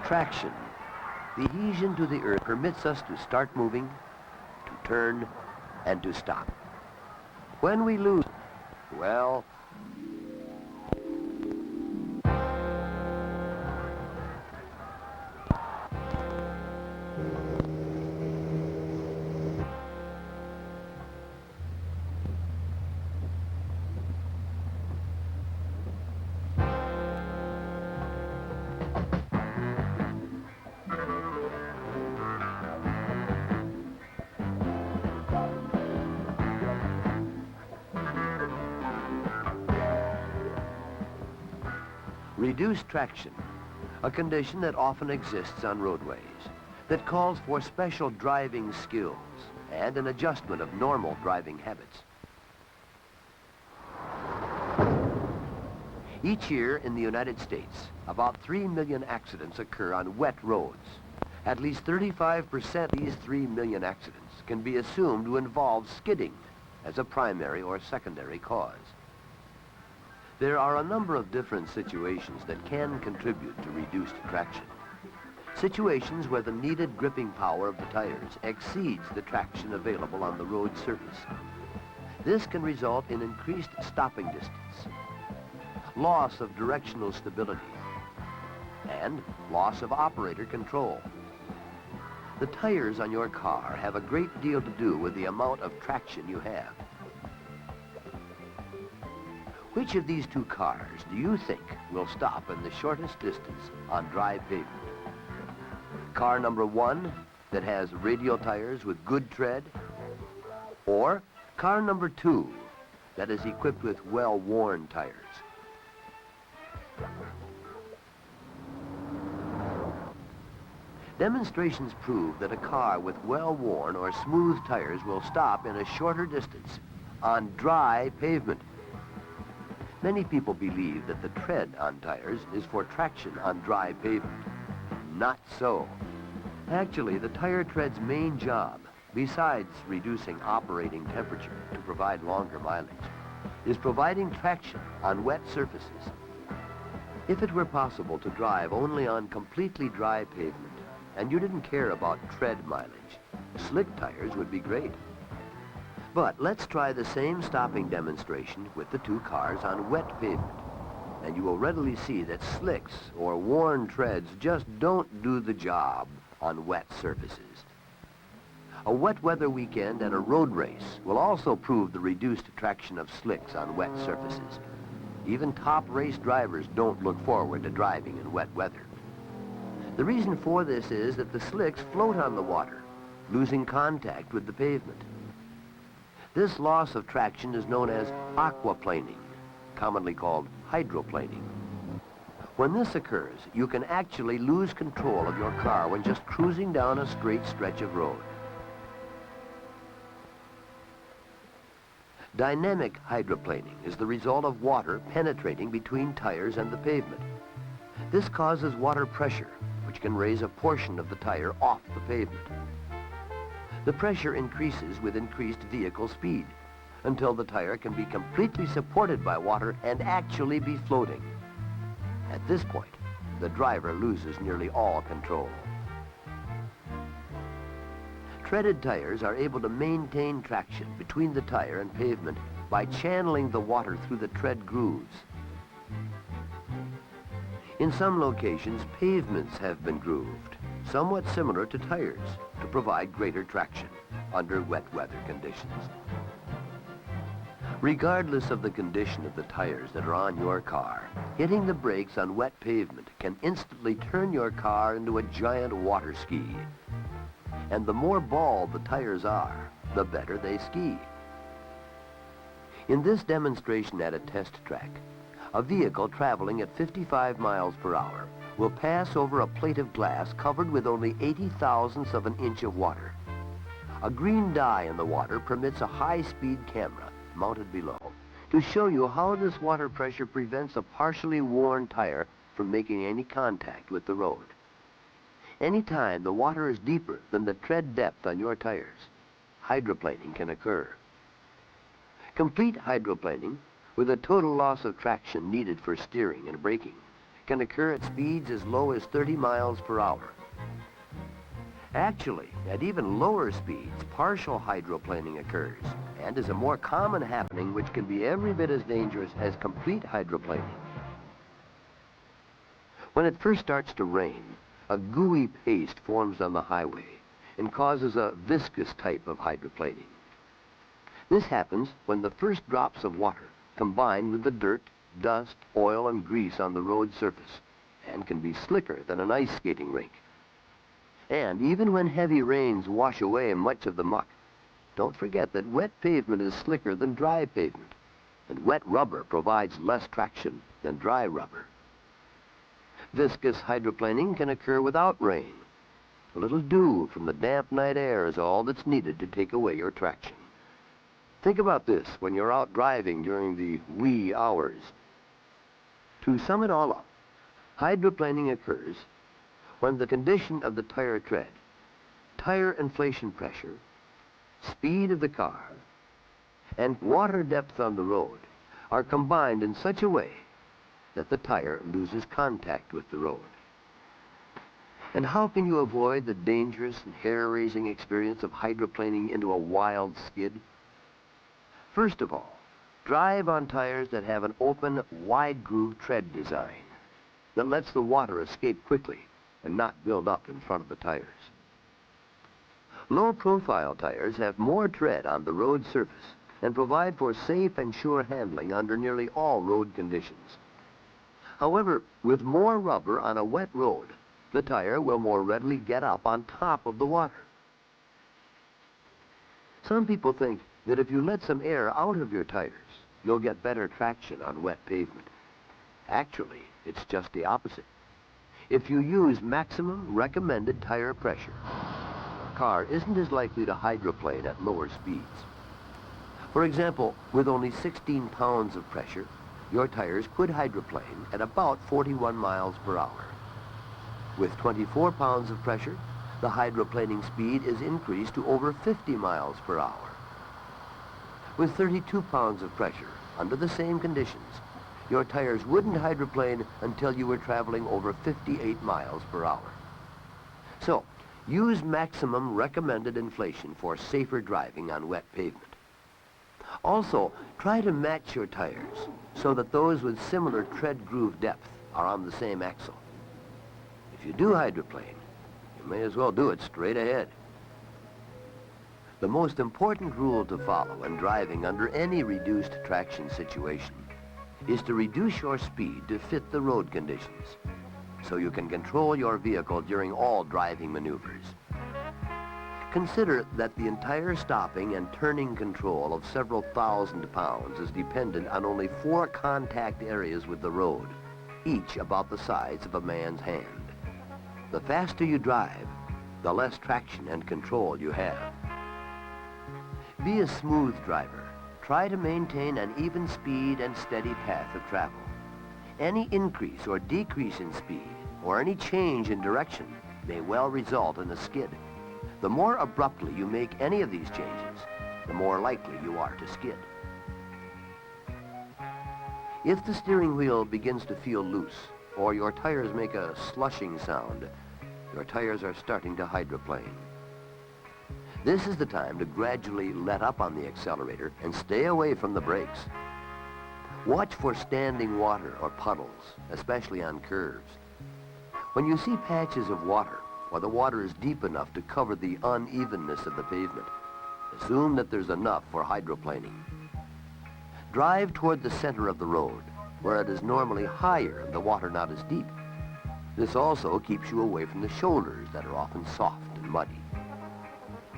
Traction. The adhesion to the earth permits us to start moving, to turn, and to stop. When we lose, well, reduced traction, a condition that often exists on roadways, that calls for special driving skills and an adjustment of normal driving habits. Each year in the United States, about 3 million accidents occur on wet roads. At least 35% of these 3 million accidents can be assumed to involve skidding as a primary or secondary cause. There are a number of different situations that can contribute to reduced traction. Situations where the needed gripping power of the tires exceeds the traction available on the road surface. This can result in increased stopping distance, loss of directional stability, and loss of operator control. The tires on your car have a great deal to do with the amount of traction you have. Which of these two cars do you think will stop in the shortest distance on dry pavement? Car number 1 that has radial tires with good tread? Or car number 2 that is equipped with well-worn tires? Demonstrations prove that a car with well-worn or smooth tires will stop in a shorter distance on dry pavement. Many people believe that the tread on tires is for traction on dry pavement. Not so. Actually, the tire tread's main job, besides reducing operating temperature to provide longer mileage, is providing traction on wet surfaces. If it were possible to drive only on completely dry pavement, and you didn't care about tread mileage, slick tires would be great. But let's try the same stopping demonstration with the two cars on wet pavement, and you will readily see that slicks or worn treads just don't do the job on wet surfaces. A wet weather weekend and a road race will also prove the reduced traction of slicks on wet surfaces. Even top race drivers don't look forward to driving in wet weather. The reason for this is that the slicks float on the water, losing contact with the pavement. This loss of traction is known as aquaplaning, commonly called hydroplaning. When this occurs, you can actually lose control of your car when just cruising down a straight stretch of road. Dynamic hydroplaning is the result of water penetrating between tires and the pavement. This causes water pressure, which can raise a portion of the tire off the pavement. The pressure increases with increased vehicle speed until the tire can be completely supported by water and actually be floating. At this point, the driver loses nearly all control. Treaded tires are able to maintain traction between the tire and pavement by channeling the water through the tread grooves. In some locations, pavements have been grooved, somewhat similar to tires, to provide greater traction under wet weather conditions. Regardless of the condition of the tires that are on your car, hitting the brakes on wet pavement can instantly turn your car into a giant water ski. And the more bald the tires are, the better they ski. In this demonstration at a test track, a vehicle traveling at 55 miles per hour will pass over a plate of glass covered with only 80,000ths of an inch of water. A green dye in the water permits a high-speed camera mounted below to show you how this water pressure prevents a partially worn tire from making any contact with the road. Anytime the water is deeper than the tread depth on your tires, hydroplaning can occur. Complete hydroplaning, with a total loss of traction needed for steering and braking, can occur at speeds as low as 30 miles per hour. Actually, at even lower speeds, partial hydroplaning occurs and is a more common happening which can be every bit as dangerous as complete hydroplaning. When it first starts to rain, a gooey paste forms on the highway and causes a viscous type of hydroplaning. This happens when the first drops of water combine with the dirt, dust, oil, and grease on the road surface and can be slicker than an ice skating rink. And even when heavy rains wash away much of the muck, don't forget that wet pavement is slicker than dry pavement, and wet rubber provides less traction than dry rubber. Viscous hydroplaning can occur without rain. A little dew from the damp night air is all that's needed to take away your traction. Think about this when you're out driving during the wee hours. To sum it all up, hydroplaning occurs when the condition of the tire tread, tire inflation pressure, speed of the car, and water depth on the road are combined in such a way that the tire loses contact with the road. And how can you avoid the dangerous and hair-raising experience of hydroplaning into a wild skid? First of all, drive on tires that have an open, wide-groove tread design that lets the water escape quickly and not build up in front of the tires. Low-profile tires have more tread on the road surface and provide for safe and sure handling under nearly all road conditions. However, with more rubber on a wet road, the tire will more readily get up on top of the water. Some people think that if you let some air out of your tires, you'll get better traction on wet pavement. Actually, it's just the opposite. If you use maximum recommended tire pressure, your car isn't as likely to hydroplane at lower speeds. For example, with only 16 pounds of pressure, your tires could hydroplane at about 41 miles per hour. With 24 pounds of pressure, the hydroplaning speed is increased to over 50 miles per hour. With 32 pounds of pressure, under the same conditions, your tires wouldn't hydroplane until you were traveling over 58 miles per hour. So, use maximum recommended inflation for safer driving on wet pavement. Also, try to match your tires so that those with similar tread groove depth are on the same axle. If you do hydroplane, you may as well do it straight ahead. The most important rule to follow when driving under any reduced traction situation is to reduce your speed to fit the road conditions, so you can control your vehicle during all driving maneuvers. Consider that the entire stopping and turning control of several thousand pounds is dependent on only 4 contact areas with the road, each about the size of a man's hand. The faster you drive, the less traction and control you have. Be a smooth driver. Try to maintain an even speed and steady path of travel. Any increase or decrease in speed, or any change in direction, may well result in a skid. The more abruptly you make any of these changes, the more likely you are to skid. If the steering wheel begins to feel loose, or your tires make a slushing sound, your tires are starting to hydroplane. This is the time to gradually let up on the accelerator and stay away from the brakes. Watch for standing water or puddles, especially on curves. When you see patches of water, or the water is deep enough to cover the unevenness of the pavement, assume that there's enough for hydroplaning. Drive toward the center of the road, where it is normally higher and the water not as deep. This also keeps you away from the shoulders that are often soft and muddy.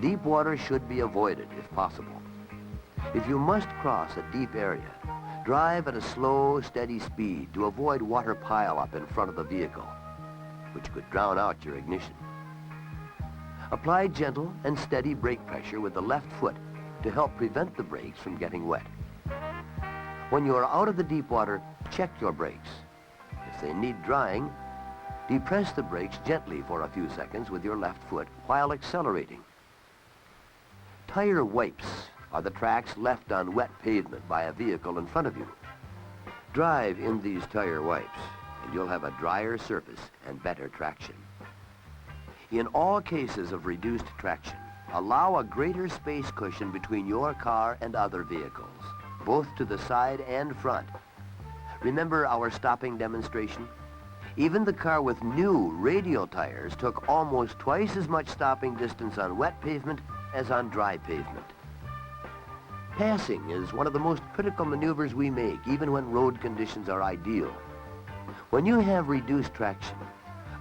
Deep water should be avoided if possible. If you must cross a deep area, drive at a slow, steady speed to avoid water pileup in front of the vehicle, which could drown out your ignition. Apply gentle and steady brake pressure with the left foot to help prevent the brakes from getting wet. When you are out of the deep water, check your brakes. If they need drying, depress the brakes gently for a few seconds with your left foot while accelerating. Tire wipes are the tracks left on wet pavement by a vehicle in front of you. Drive in these tire wipes, and you'll have a drier surface and better traction. In all cases of reduced traction, allow a greater space cushion between your car and other vehicles, both to the side and front. Remember our stopping demonstration? Even the car with new radial tires took almost twice as much stopping distance on wet pavement as on dry pavement. Passing is one of the most critical maneuvers we make, even when road conditions are ideal. When you have reduced traction,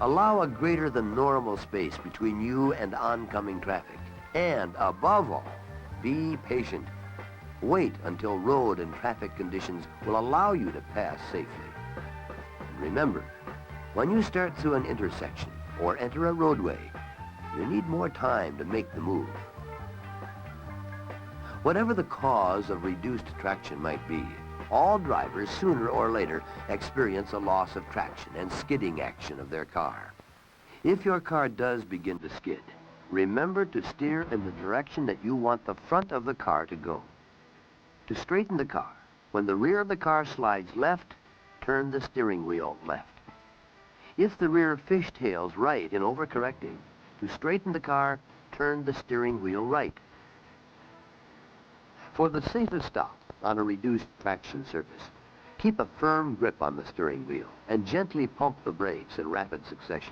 allow a greater than normal space between you and oncoming traffic. And above all, be patient. Wait until road and traffic conditions will allow you to pass safely. And remember, when you start through an intersection or enter a roadway, you need more time to make the move. Whatever the cause of reduced traction might be, all drivers sooner or later experience a loss of traction and skidding action of their car. If your car does begin to skid, remember to steer in the direction that you want the front of the car to go. To straighten the car, when the rear of the car slides left, turn the steering wheel left. If the rear fishtails right in overcorrecting, to straighten the car, turn the steering wheel right. For the safest stop on a reduced traction surface, keep a firm grip on the steering wheel and gently pump the brakes in rapid succession.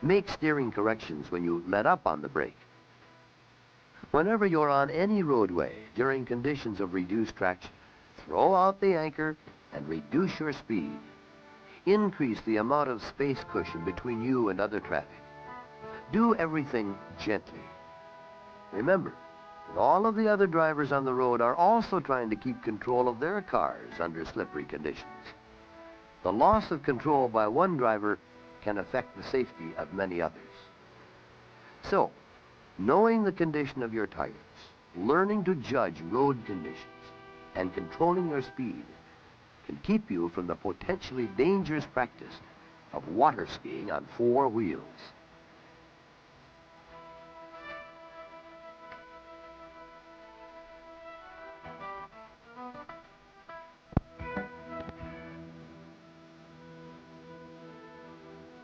Make steering corrections when you let up on the brake. Whenever you're on any roadway during conditions of reduced traction, throw out the anchor and reduce your speed. Increase the amount of space cushion between you and other traffic. Do everything gently. Remember, all of the other drivers on the road are also trying to keep control of their cars under slippery conditions. The loss of control by one driver can affect the safety of many others. So, knowing the condition of your tires, learning to judge road conditions, and controlling your speed can keep you from the potentially dangerous practice of water skiing on 4 wheels.